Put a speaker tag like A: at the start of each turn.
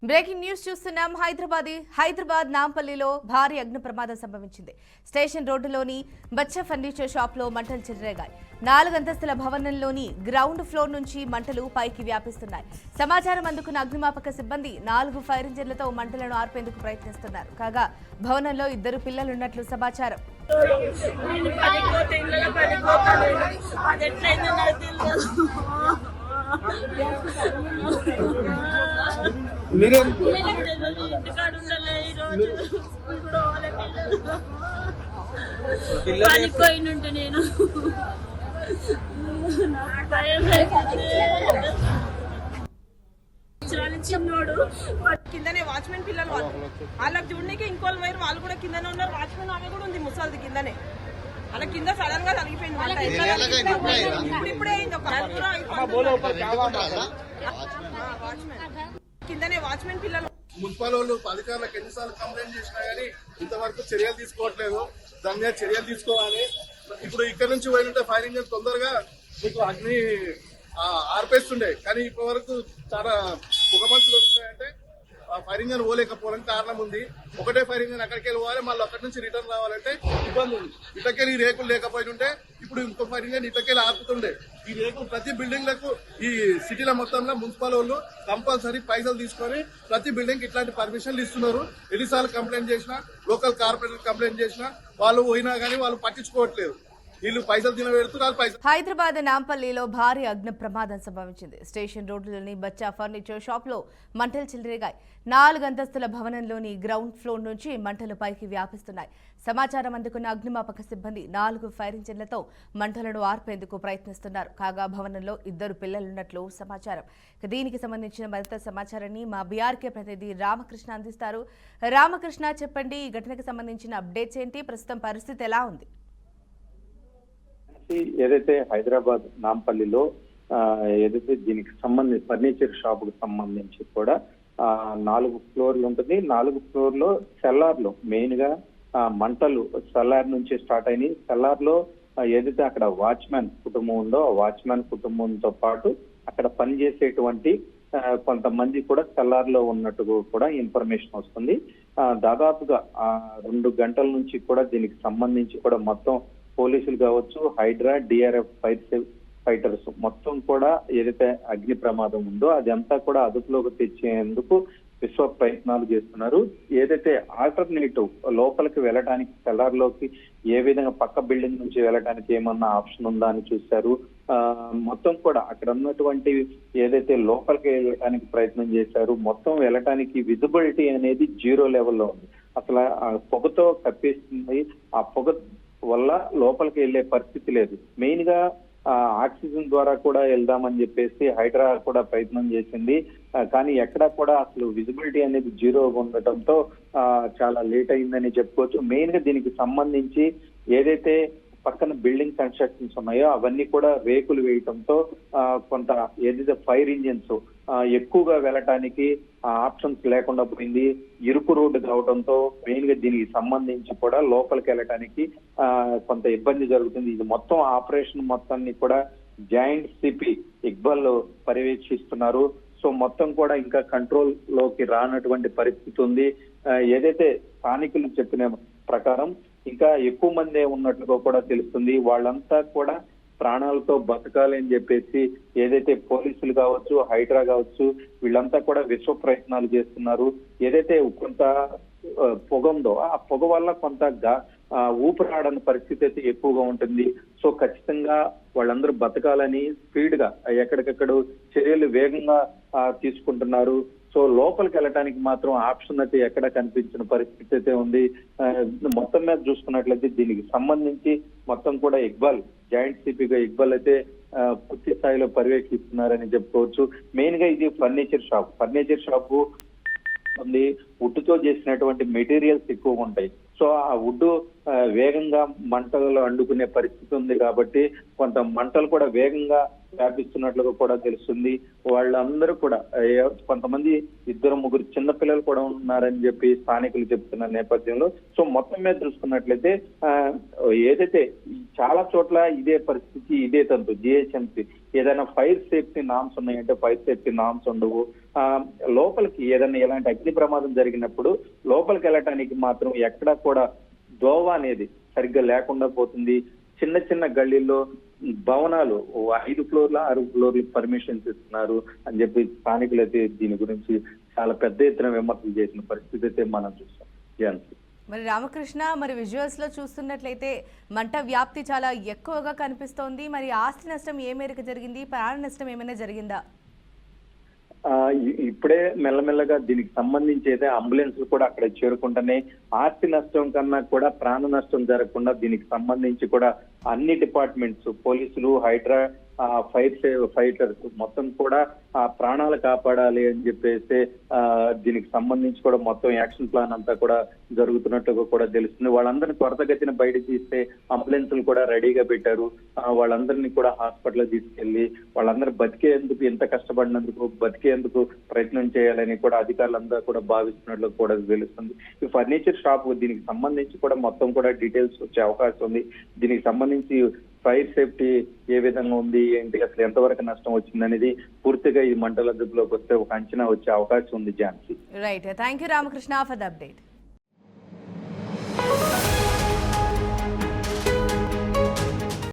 A: Breaking news చూస్తున్నాం. హైదరాబాద్ నాంపల్లిలో భారీ అగ్ని ప్రమాదం సంభవించింది. స్టేషన్ రోడ్డులోని బచ్చ ఫర్నిచర్ షాప్ లో మంటలు చెలరేగాయి. 4 అంతస్తుల భవనంలోని గ్రౌండ్ ఫ్లోర్ నుంచి మంటలు పైకి వ్యాపిస్తున్నాయి. సమాచారం అందుకున్న అగ్నిమాపక సిబ్బంది 4 ఫైర్ ఇంజిన్లతో మంటలను ఆర్పేందుకు ప్రయత్నిస్తున్నారు. కాగా భవనంలో 2 పిల్లలున్నట్లు సమాచారం.
B: పనిపోయినుంటే నేను చిన్నోడు కిందనే వాచ్మెన్ పిల్లలు వాళ్ళకి చూడడానికి ఇంకోళ్ళు వైరు వాళ్ళు కూడా కిందనే ఉన్నారు. వాచ్మెన్ ఆమె కూడా ఉంది ముసలిది కిందనే. అలా కింద సడన్ గా తగిలిపోయింది. ఇప్పుడే అయింది. కిందనే వాచ్మెన్ పిల్లలు.
C: మున్సిపల్ వాళ్ళు అధికారులకు ఎన్నిసార్లు కంప్లైంట్ చేసినా గానీ ఇంతవరకు చర్యలు తీసుకోవట్లేదు. దాని మీద చర్యలు తీసుకోవాలి. ఇప్పుడు ఇక్కడ నుంచి పోయింటే ఫైర్ ఇంజిన్ తొందరగా మీకు అగ్ని ఆర్పేస్తుండే, కానీ ఇప్పటి వరకు చాలా పొగ మంచులు వస్తున్నాయంటే ఫైర్ ఇంజిన్ పోలేకపోవడానికి కారణం ఉంది. ఒకటే ఫైర్ ఇంజిన్ అక్కడికి వెళ్ళి పోవాలి, మళ్ళీ అక్కడి నుంచి రిటర్న్ రావాలంటే ఇబ్బంది ఉంది. ఇటకెళ్ళి ఈ రేకులు లేకపోయింటే ఇప్పుడు ఇంకో ఫైర్ ఇంజిన్ ఇటకెళ్ళి ఆపుతుండే. ఈ రేకులు ప్రతి బిల్డింగ్ లకు ఈ సిటీల మొత్తంలో మున్సిపల్ వాళ్ళు కంపల్సరీ పైసలు తీసుకొని ప్రతి బిల్డింగ్ ఇట్లాంటి పర్మిషన్లు ఇస్తున్నారు. ఎన్నిసార్లు కంప్లైంట్ చేసినా, లోకల్ కార్పొరేటర్ కంప్లైంట్ చేసినా వాళ్ళు పోయినా గానీ వాళ్ళు పట్టించుకోవట్లేదు.
A: హైదరాబాద్ నాంపల్లిలో భారీ అగ్ని ప్రమాదం సంభవించింది. స్టేషన్ రోడ్డులోని బచ్చా ఫర్నిచర్ షాప్ లో మంటలు చెలరేగాయి. 4 అంతస్తుల భవనంలోని గ్రౌండ్ ఫ్లోర్ నుంచి మంటలు పైకి వ్యాపిస్తున్నాయి. సమాచారం అందుకున్న అగ్నిమాపక సిబ్బంది 4 ఫైర్ ఇంజిన్లతో మంటలను ఆర్పేందుకు ప్రయత్నిస్తున్నారు. కాగా భవనంలో 2 పిల్లలున్నట్లు సమాచారం. దీనికి సంబంధించిన మరింత సమాచారాన్ని మా బీఆర్కే ప్రతినిధి రామకృష్ణ అందిస్తారు. రామకృష్ణ, చెప్పండి, ఈ ఘటనకు సంబంధించిన అప్డేట్స్ ఏంటి? ప్రస్తుతం పరిస్థితి ఎలా ఉంది?
D: ఏదైతే హైదరాబాద్ నాంపల్లిలో ఏదైతే దీనికి సంబంధించి ఫర్నిచర్ షాప్ కు సంబంధించి కూడా 4 ఫ్లోర్లు ఉంటుంది. 4 ఫ్లోర్లో సెల్లార్ లో మెయిన్ గా మంటలు సెల్లార్ నుంచి స్టార్ట్ అయినాయి. సెల్లార్ లో ఏదైతే అక్కడ వాచ్మెన్ కుటుంబం ఉందో ఆ వాచ్మెన్ కుటుంబంతో పాటు అక్కడ పనిచేసేటువంటి కొంతమంది కూడా సెల్లార్ లో ఉన్నట్టు కూడా ఇన్ఫర్మేషన్ వస్తుంది. దాదాపుగా 2 గంటల నుంచి కూడా దీనికి సంబంధించి కూడా మొత్తం పోలీసులు కావచ్చు, హైడ్రా, డిఆర్ఎఫ్ ఫైటర్స్ మొత్తం కూడా ఏదైతే అగ్ని ప్రమాదం ఉందో అదంతా కూడా అదుపులోకి తెచ్చేందుకు విశ్వ ప్రయత్నాలు చేస్తున్నారు. ఏదైతే ఆల్టర్నేటివ్ లోపలికి వెళ్ళడానికి సెల్లార్ లోకి ఏ విధంగా పక్క బిల్డింగ్ నుంచి వెళ్ళడానికి ఏమన్నా ఆప్షన్ ఉందా అని చూశారు. మొత్తం కూడా అక్కడ ఉన్నటువంటి ఏదైతే లోపలికి వెళ్ళడానికి ప్రయత్నం చేశారు. మొత్తం వెళ్ళటానికి విజిబిలిటీ అనేది 0 లెవెల్లో ఉంది. అసలు పొగతో కప్పేస్తుంది. ఆ పొగ వల్ల లోపలికి వెళ్లే పరిస్థితి లేదు. మెయిన్ గా ఆక్సిజన్ ద్వారా కూడా వెళ్దామని చెప్పేసి హైడ్రా కూడా ప్రయత్నం చేసింది. కానీ ఎక్కడా కూడా అసలు విజిబిలిటీ అనేది 0 ఉండటంతో చాలా లేట్ అయిందని చెప్పుకోవచ్చు. మెయిన్ గా దీనికి సంబంధించి ఏదైతే పక్కన బిల్డింగ్ కన్స్ట్రక్షన్స్ ఉన్నాయో అవన్నీ కూడా రేకులు వేయటంతో కొంత ఏదైతే ఫైర్ ఇంజిన్స్ ఎక్కువగా వెళ్ళటానికి ఆప్షన్స్ లేకుండా పోయింది. ఇరుకు రోడ్డు కావడంతో మెయిన్ గా దీనికి సంబంధించి కూడా లోపలికి వెళ్ళటానికి కొంత ఇబ్బంది జరుగుతుంది. ఇది మొత్తం ఆపరేషన్ మొత్తాన్ని కూడా జాయింట్ సిపి ఇక్బాల్ పర్యవేక్షిస్తున్నారు. సో మొత్తం కూడా ఇంకా కంట్రోల్ లోకి రానటువంటి పరిస్థితి ఉంది. ఏదైతే స్థానికులు చెప్పిన ప్రకారం ఇంకా ఎక్కువ మందే ఉన్నట్లుగా కూడా తెలుస్తుంది. వాళ్ళంతా కూడా ప్రాణాలతో బతకాలి అని చెప్పేసి ఏదైతే పోలీసులు కావచ్చు, హైడ్రా కావచ్చు, వీళ్ళంతా కూడా విశ్వ ప్రయత్నాలు చేస్తున్నారు. ఏదైతే కొంత పొగ ఉందో ఆ పొగ వల్ల కొంత ఊపిరాడని పరిస్థితి అయితే ఎక్కువగా ఉంటుంది. సో ఖచ్చితంగా వాళ్ళందరూ బతకాలని స్పీడ్ గా ఎక్కడికక్కడ చర్యలు వేగంగా తీసుకుంటున్నారు. సో లోపలికి వెళ్ళడానికి మాత్రం ఆప్షన్ అయితే ఎక్కడ కనిపించిన పరిస్థితి అయితే ఉంది. మొత్తం మీద చూసుకున్నట్లయితే దీనికి సంబంధించి మొత్తం కూడా ఇక్బాల్ జాయింట్ సిపిగా ఇక్బాల్ అయితే పూర్తి స్థాయిలో పర్యవేక్షిస్తున్నారని చెప్పుకోవచ్చు. మెయిన్ గా ఇది ఫర్నిచర్ షాప్ ఉంది. వుడ్ తో చేసినటువంటి మెటీరియల్స్ ఎక్కువగా ఉంటాయి. సో ఆ వుడ్ వేగంగా మంటలు అండుకునే పరిస్థితి ఉంది కాబట్టి కొంత మంటలు కూడా వేగంగా వ్యాపిస్తున్నట్లుగా కూడా తెలుస్తుంది. వాళ్ళందరూ కూడా కొంతమంది 2-3 చిన్న పిల్లలు కూడా ఉన్నారని చెప్పి స్థానికులు చెప్తున్న నేపథ్యంలో సో మొత్తం మీద చూసుకున్నట్లయితే ఏదైతే చాలా చోట్ల ఇదే పరిస్థితి, ఇదే తంతు. జిహెచ్ఎంసీ ఏదైనా ఫైర్ సేఫ్టీ నామ్స్ ఉన్నాయంటే ఫైర్ సేఫ్టీ నామ్స్ ఉండవు. లోపలికి ఏదైనా ఎలాంటి అగ్ని ప్రమాదం జరిగినప్పుడు లోపలికి వెళ్ళటానికి మాత్రం ఎక్కడా కూడా దోవ అనేది సరిగ్గా లేకుండా పోతుంది. చిన్న చిన్న గల్లీల్లో భవనాలు 5 ఫ్లోర్ల 6 ఫ్లోర్లు పర్మిషన్స్ ఇస్తున్నారు అని చెప్పి స్థానికులు అయితే దీని గురించి చాలా పెద్ద ఎత్తున విమర్శలు చేసిన పరిస్థితి అయితే మనం చూస్తాం. ఝాన్సీ.
A: మరి రామకృష్ణ, మరి విజువల్స్ లో చూస్తున్నట్లయితే మంట వ్యాప్తి చాలా ఎక్కువగా కనిపిస్తోంది. మరి ఆస్తి నష్టం ఏ మేరకు జరిగింది, ప్రాణ నష్టం ఏమైనా జరిగిందా?
D: ఇప్పుడే మెల్లమెల్లగా దీనికి సంబంధించి అయితే అంబులెన్స్లు కూడా అక్కడ చేరుకుంటేనే ఆస్తి నష్టం కన్నా కూడా ప్రాణ నష్టం జరగకుండా దీనికి సంబంధించి కూడా అన్ని డిపార్ట్మెంట్స్, పోలీసులు, హైడ్రా, ఫైటర్స్ మొత్తం కూడా ప్రాణాలు కాపాడాలి అని చెప్పేసి దీనికి సంబంధించి కూడా మొత్తం యాక్షన్ ప్లాన్ అంతా కూడా జరుగుతున్నట్టుగా కూడా తెలుస్తుంది. వాళ్ళందరినీ త్వరితగతిన బయట తీస్తే అంబులెన్స్లు కూడా రెడీగా పెట్టారు. వాళ్ళందరినీ కూడా హాస్పిటల్ తీసుకెళ్లి వాళ్ళందరూ బతికేందుకు, ఎంత కష్టపడినందుకు బతికేందుకు ప్రయత్నం చేయాలని కూడా అధికారులందరూ కూడా భావిస్తున్నట్లు కూడా తెలుస్తుంది. ఈ ఫర్నిచర్ షాప్ దీనికి సంబంధించి కూడా మొత్తం కూడా డీటెయిల్స్ వచ్చే అవకాశం ఉంది. దీనికి సంబంధించి ఫైర్ సేఫ్టీ ఏ విధంగా ఉంది, ఏంటి, అసలు ఎంతవరకు నష్టం వచ్చింది అనేది పూర్తిగా ఈ మంటల అదుపులోకి వస్తే ఒక అంచనా వచ్చే అవకాశం ఉంది. Jhansi.
A: Right, thank you Ramakrishna for the update.